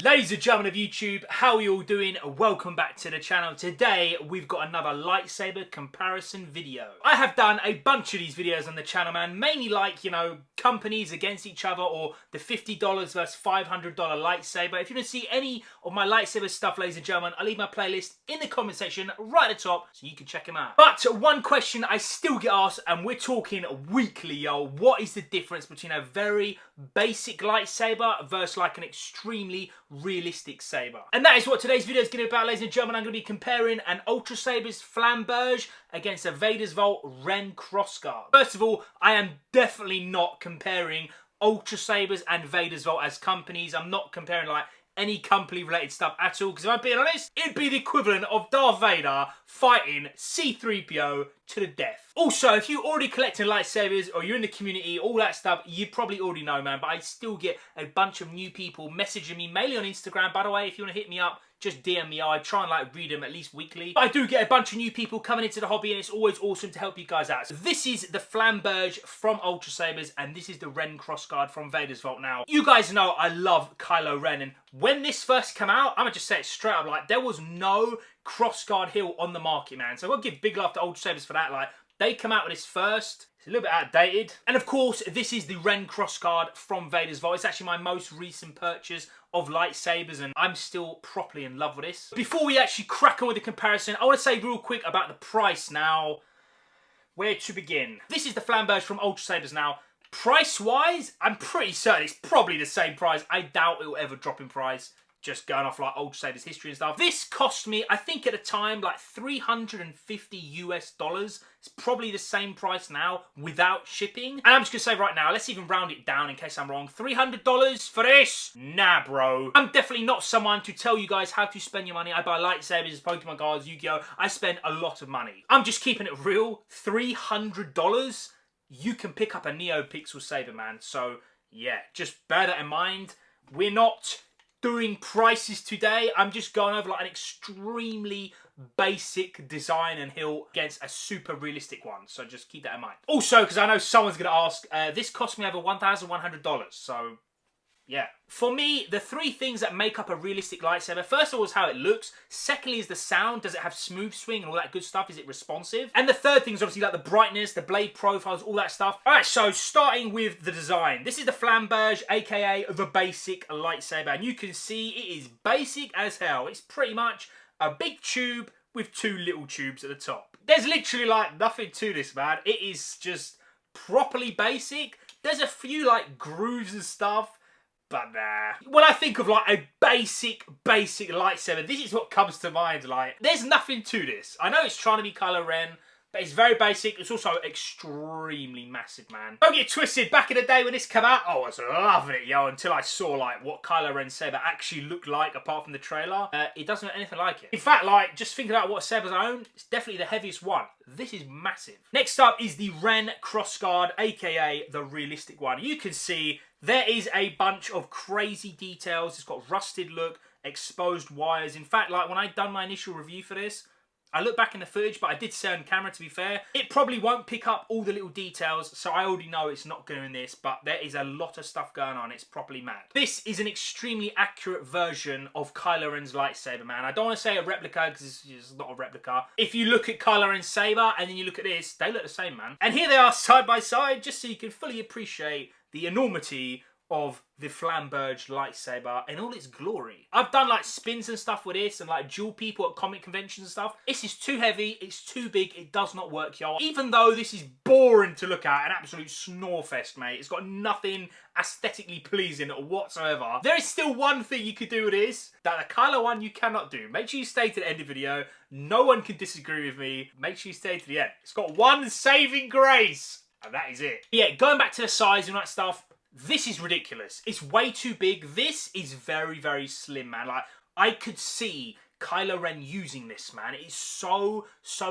Ladies and gentlemen of YouTube, how are you all doing? Welcome back to the channel. Today we've got another lightsaber comparison video. I have done a bunch of these videos on the channel, man, mainly like, you know, companies against each other or the $50 versus $500 lightsaber. If you want to see any of my lightsaber stuff, ladies and gentlemen, I'll leave my playlist in the comment section right at the top so you can check them out. But one question I still get asked, and we're talking weekly, yo, what is the difference between a very basic lightsaber versus like an extremely realistic saber? And that is what today's video is going to be about, ladies and gentlemen. I'm going to be comparing an Ultra Saber's Flamberge against a Vader's Vault Ren Crossguard. First of all, I am definitely not comparing Ultra Sabers and Vader's Vault as companies. I'm not comparing like any company related stuff at all, because if I'm being honest, it'd be the equivalent of Darth Vader fighting C-3PO to the death. Also, if you're already collecting lightsabers or you're in the community, all that stuff, you probably already know, man, but I still get a bunch of new people messaging me, mainly on Instagram. By the way, if you want to hit me up, just DM me. I try and like read them at least weekly. But I do get a bunch of new people coming into the hobby, and it's always awesome to help you guys out. So this is the Flamberge from Ultra Sabers, and this is the Ren Crossguard from Vader's Vault. Now, you guys know I love Kylo Ren, and when this first came out, I'm gonna just say it straight up, like, there was no Crossguard hill on the market, man. So I'll give big love to Ultra Sabers for that. Like, they come out with this first. It's a little bit outdated. And of course, this is the Ren Crossguard from Vader's Vault. It's actually my most recent purchase of lightsabers, and I'm still properly in love with this. Before we actually crack on with the comparison, I want to say real quick about the price. Now, where to begin? This is the Flamberge from Ultra Sabers. Now, price-wise, I'm pretty certain it's probably the same price. I doubt it will ever drop in price, just going off like Ultra Sabers history and stuff. This cost me, I think at the time, like $350 US. It's probably the same price now without shipping. And I'm just gonna say right now, let's even round it down in case I'm wrong. $300 for this? Nah, bro. I'm definitely not someone to tell you guys how to spend your money. I buy lightsabers, Pokemon cards, Yu-Gi-Oh! I spend a lot of money. I'm just keeping it real. $300, you can pick up a NeoPixel saber, man. So yeah, just bear that in mind. We're not doing prices today. I'm just going over like an extremely basic design and hilt against a super realistic one, so just keep that in mind. Also, because I know someone's going to ask, this cost me over $1,100, so yeah. For me, the three things that make up a realistic lightsaber, first of all, is how it looks. Secondly, is the sound. Does it have smooth swing and all that good stuff? Is it responsive? And the third thing is obviously like the brightness, the blade profiles, all that stuff. All right, so starting with the design. This is the Flamberge, aka the basic lightsaber. And you can see it is basic as hell. It's pretty much a big tube with two little tubes at the top. There's literally like nothing to this, man. It is just properly basic. There's a few like grooves and stuff, but nah. When I think of like a basic lightsaber, this is what comes to mind. Like, there's nothing to this. I know it's trying to be Kylo Ren, but it's very basic. It's also extremely massive, man. Don't get twisted. Back in the day when this came out, I was loving it, yo, until I saw like what Kylo Ren's saber actually looked like apart from the trailer. It doesn't look anything like it. In fact, like, just thinking about what sabers I own, it's definitely the heaviest one. This is massive. Next up is the Ren Crossguard, aka the realistic one. You can see there is a bunch of crazy details. It's got rusted look, exposed wires. In fact, like when I done my initial review for this, I looked back in the footage, but I did say on camera, to be fair, it probably won't pick up all the little details, so I already know it's not doing this, but there is a lot of stuff going on. It's properly mad. This is an extremely accurate version of Kylo Ren's lightsaber, man. I don't want to say a replica, because it's not a replica. If you look at Kylo Ren's saber, and then you look at this, they look the same, man. And here they are side by side, just so you can fully appreciate the enormity of the Flamberge lightsaber in all its glory. I've done like spins and stuff with this and like duel people at comic conventions and stuff. This is too heavy, it's too big, it does not work, y'all. Even though this is boring to look at, an absolute snore fest, mate. It's got nothing aesthetically pleasing whatsoever. There is still one thing you could do with this that the Kylo one you cannot do. Make sure you stay to the end of the video. No one can disagree with me. Make sure you stay to the end. It's got one saving grace, and that is it. Yeah, going back to the size and that stuff, this is ridiculous. It's way too big. This is very, very slim, man. Like, I could see Kylo Ren using this, man. It is so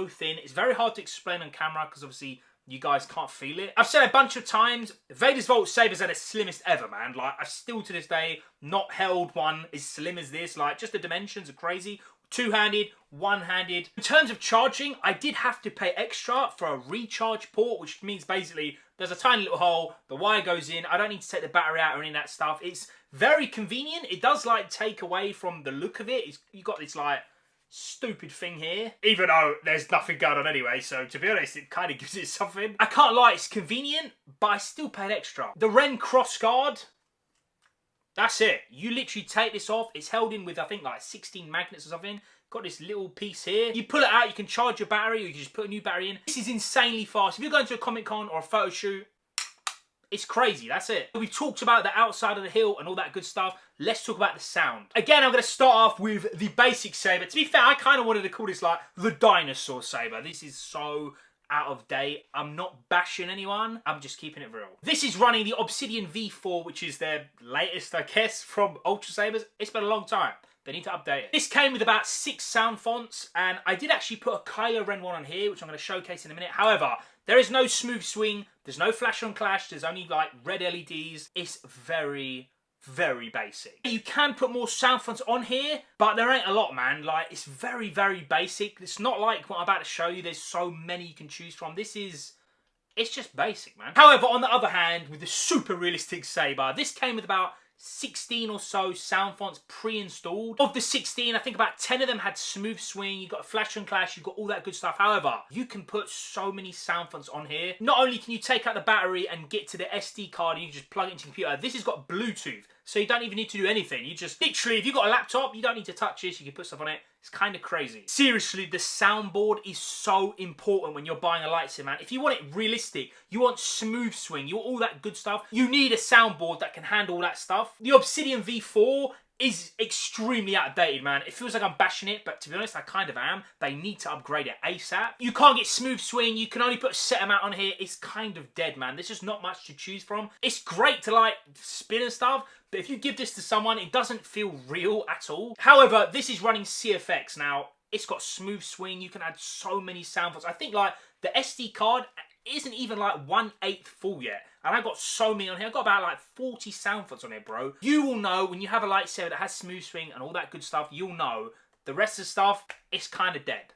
thin. It's very hard to explain on camera because obviously you guys can't feel it. I've said a bunch of times, Vader's Vault sabers are the slimmest ever, man. Like, I've still to this day not held one as slim as this. Like, just the dimensions are crazy. two-handed, one-handed. In terms of charging, I did have to pay extra for a recharge port, which means basically there's a tiny little hole, the wire goes in, I don't need to take the battery out or any of that stuff. It's very convenient. It does like take away from the look of it. You got this like stupid thing here, even though there's nothing going on anyway, so to be honest, it kind of gives it something. I can't lie, it's convenient, but I still paid extra. The Ren cross guard, that's it. You literally take this off. It's held in with, I think, like 16 magnets or something. Got this little piece here. You pull it out, you can charge your battery, or you can just put a new battery in. This is insanely fast. If you're going to a Comic Con or a photo shoot, it's crazy, that's it. We've talked about the outside of the hilt and all that good stuff. Let's talk about the sound. Again, I'm going to start off with the basic saber. To be fair, I kind of wanted to call this like the dinosaur saber. This is so out of date. I'm not bashing anyone. I'm just keeping it real. This is running the Obsidian V4, which is their latest, I guess, from Ultra Sabers. It's been a long time. They need to update it. This came with about 6 sound fonts, and I did actually put a Kylo Ren one on here, which I'm going to showcase in a minute. However, there is no smooth swing. There's no flash on clash. There's only like red LEDs. It's very, very basic. You can put more sound fonts on here, but there ain't a lot, man. Like, it's very, very basic. It's not like what I'm about to show you. There's so many you can choose from. It's just basic, man. However, on the other hand, with the super realistic saber, this came with about 16 or so sound fonts pre-installed. Of the 16, I think about 10 of them had smooth swing, you got flash and clash, you got all that good stuff. However, you can put so many sound fonts on here. Not only can you take out the battery and get to the SD card and you just plug it into your computer, this has got Bluetooth, so you don't even need to do anything. You just, literally, if you've got a laptop, you don't need to touch this, you can put stuff on it. It's kind of crazy. Seriously, the soundboard is so important when you're buying a lightsaber, man. If you want it realistic, you want smooth swing, you want all that good stuff, you need a soundboard that can handle all that stuff. The Obsidian V4 is extremely outdated, man. It feels like I'm bashing it, but to be honest, I kind of am. They need to upgrade it ASAP. You can't get smooth swing. You can only put a set amount on here. It's kind of dead, man. There's just not much to choose from. It's great to, like, spin and stuff, but if you give this to someone, it doesn't feel real at all. However, this is running CFX. Now, it's got smooth swing. You can add so many sound fonts. I think, like, the SD card isn't even, like, 1/8 full yet. And I got so many on here. I got about like 40 sound fonts on here, bro. You will know when you have a lightsaber that has smooth swing and all that good stuff, you'll know. The rest of the stuff, it's kind of dead.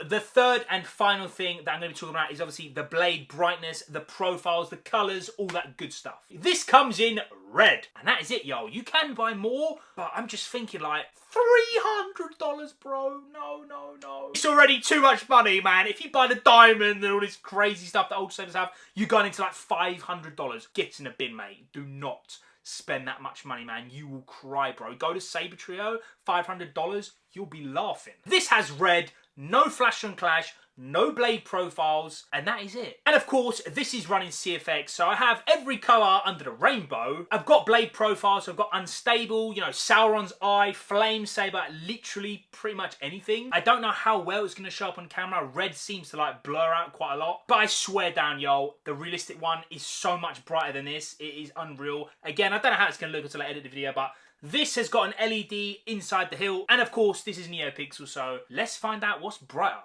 The third and final thing that I'm going to be talking about is obviously the blade brightness, the profiles, the colours, all that good stuff. This comes in red. And that is it, yo. You can buy more, but I'm just thinking like, $300, bro. No, no, no. It's already too much money, man. If you buy the diamond and all this crazy stuff that Ultra Sabers have, you're going into like $500. Get in a bin, mate. Do not spend that much money, man. You will cry, bro. Go to Saber Trio, $500, you'll be laughing. This has red, no flash and clash, no blade profiles, and that is it. And of course, this is running CFX, so I have every colour under the rainbow. I've got blade profiles, so I've got unstable, you know, Sauron's eye, flame saber, literally pretty much anything. I don't know how well it's going to show up on camera. Red seems to like blur out quite a lot, but I swear down, yo, the realistic one is so much brighter than this. It is unreal. Again, I don't know how it's going to look until I edit the video, but this has got an LED inside the hilt, and of course, this is NeoPixel, so let's find out what's brighter.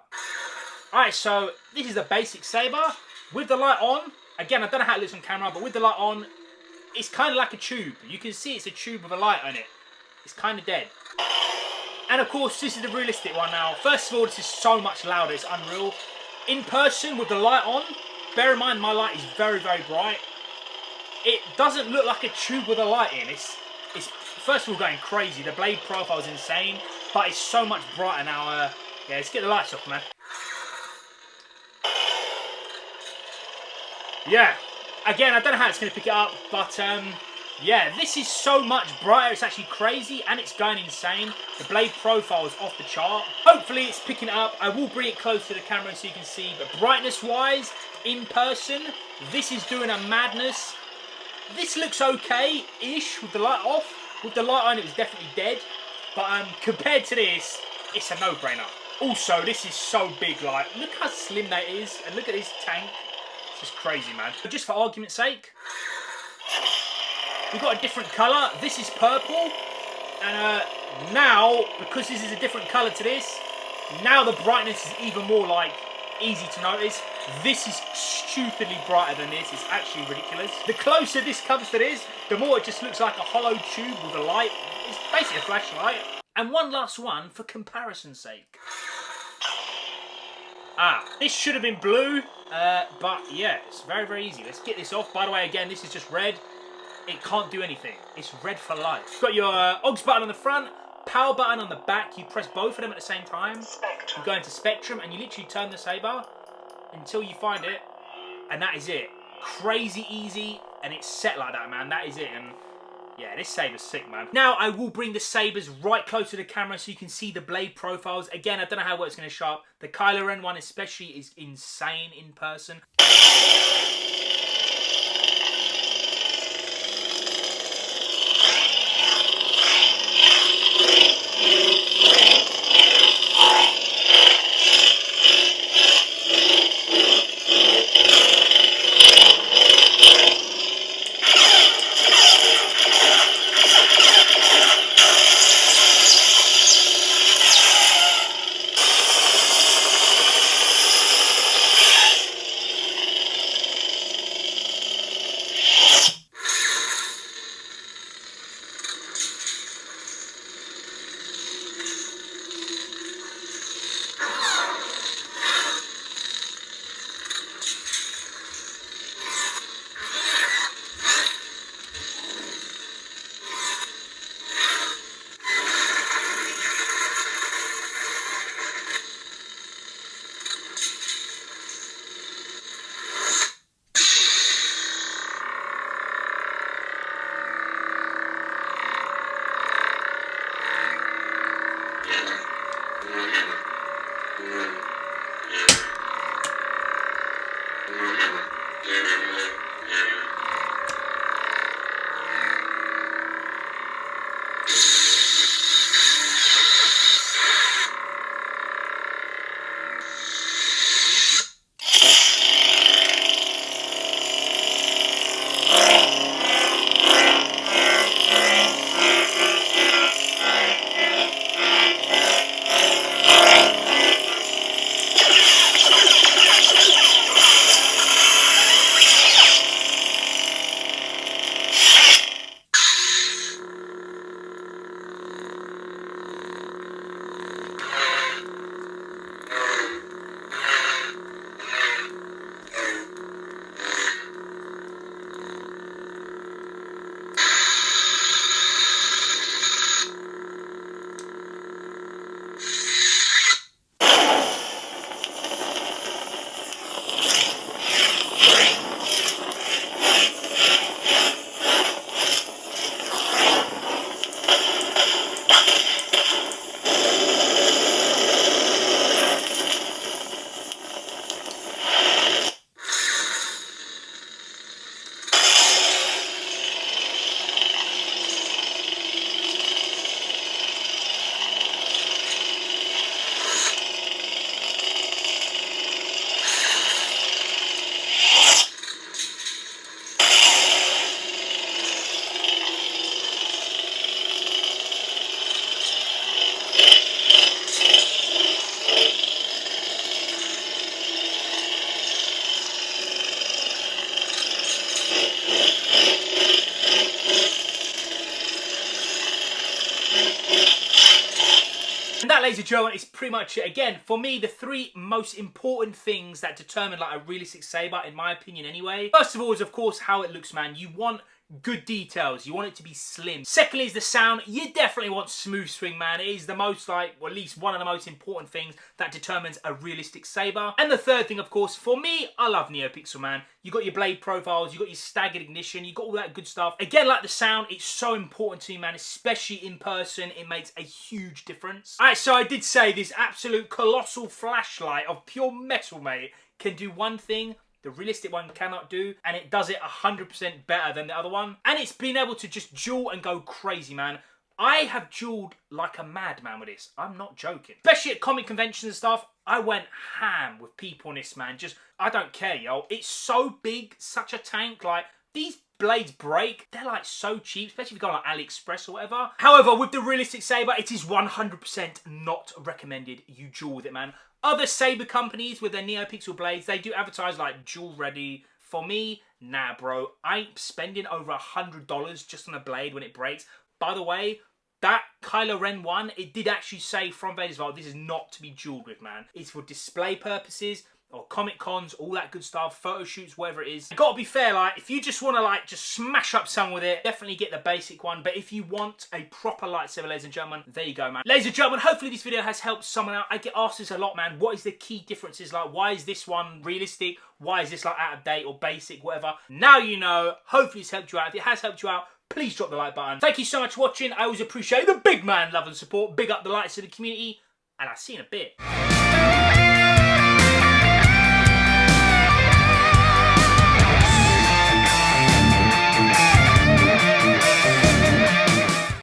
Alright, so this is the basic saber with the light on. Again, I don't know how it looks on camera, but with the light on, it's kind of like a tube. You can see it's a tube with a light on it. It's kind of dead. And of course, this is the realistic one now. First of all, this is so much louder, it's unreal. In person, with the light on, bear in mind my light is very, very bright. It doesn't look like a tube with a light in. It's first of all going crazy. The blade profile is insane. but it's so much brighter now. Yeah, let's get the lights off, man. Yeah, again, I don't know how it's going to pick it up, but yeah, this is so much brighter. It's actually crazy, and it's going insane. The blade profile is off the chart. Hopefully, it's picking it up. I will bring it close to the camera so you can see, but brightness-wise, in person, this is doing a madness. This looks okay-ish with the light off. With the light on, it was definitely dead, but compared to this, it's a no-brainer. Also, this is so big, like, look how slim that is, and look at this tank. It's just crazy, man. But just for argument's sake, we've got a different colour. This is purple, and now, because this is a different colour to this, now the brightness is even more, like, easy to notice. This is stupidly brighter than this. It's actually ridiculous. The closer this comes to this, the more it just looks like a hollow tube with a light. It's basically a flashlight. And one last one for comparison's sake. This should have been blue, but yeah, it's very, very easy. Let's get this off. By the way, again, this is just red. It can't do anything. It's red for life. You've got your OGS button on the front, power button on the back. You press both of them at the same time. You go into spectrum, and you literally turn the saber until you find it, and that is it. Crazy easy, and it's set like that, man. That is it, and yeah, this saber's sick, man. Now, I will bring the sabers right close to the camera so you can see the blade profiles. Again, I don't know how well it's going to show up. The Kylo Ren one especially is insane in person. And that, ladies and gentlemen, is pretty much it. Again, for me, the three most important things that determine like a realistic saber, in my opinion anyway. First of all is, of course, how it looks, man. You want good details. You want it to be slim. Secondly is the sound. You definitely want smooth swing, man. It is the most or at least one of the most important things that determines a realistic saber. And the third thing, of course, for me, I love NeoPixel, man. You got your blade profiles, you got your staggered ignition, you got all that good stuff. Again, like the sound, it's so important to me, man, especially in person. It makes a huge difference. All right, so I did say this absolute colossal flashlight of pure metal, mate, can do one thing the realistic one cannot do, and it does it 100% better than the other one. And it's been able to just duel and go crazy, man. I have dueled like a madman with this. I'm not joking. Especially at comic conventions and stuff, I went ham with people on this, man. Just, I don't care, yo. It's so big, such a tank. Like, these blades break. They're like so cheap, especially if you go on like AliExpress or whatever. However, with the realistic saber, it is 100% not recommended you duel with it, man. Other saber companies with their NeoPixel blades, they do advertise like duel ready. For me, nah, bro. I ain't spending over $100 just on a blade when it breaks. By the way, that Kylo Ren one, it did actually say from Vader's Vault, this is not to be dueled with, man. It's for display purposes, or Comic Cons, all that good stuff, photo shoots, whatever it is. Gotta be fair, like, if you just want to, like, just smash up someone with it, definitely get the basic one. But if you want a proper lightsaber, ladies and gentlemen, there you go, man. Ladies and gentlemen, hopefully this video has helped someone out. I get asked this a lot, man. What is the key differences? Like, why is this one realistic? Why is this, like, out of date or basic, whatever? Now you know. Hopefully it's helped you out. If it has helped you out, please drop the like button. Thank you so much for watching. I always appreciate the big man love and support. Big up the lightsaber community, and I'll see you in a bit.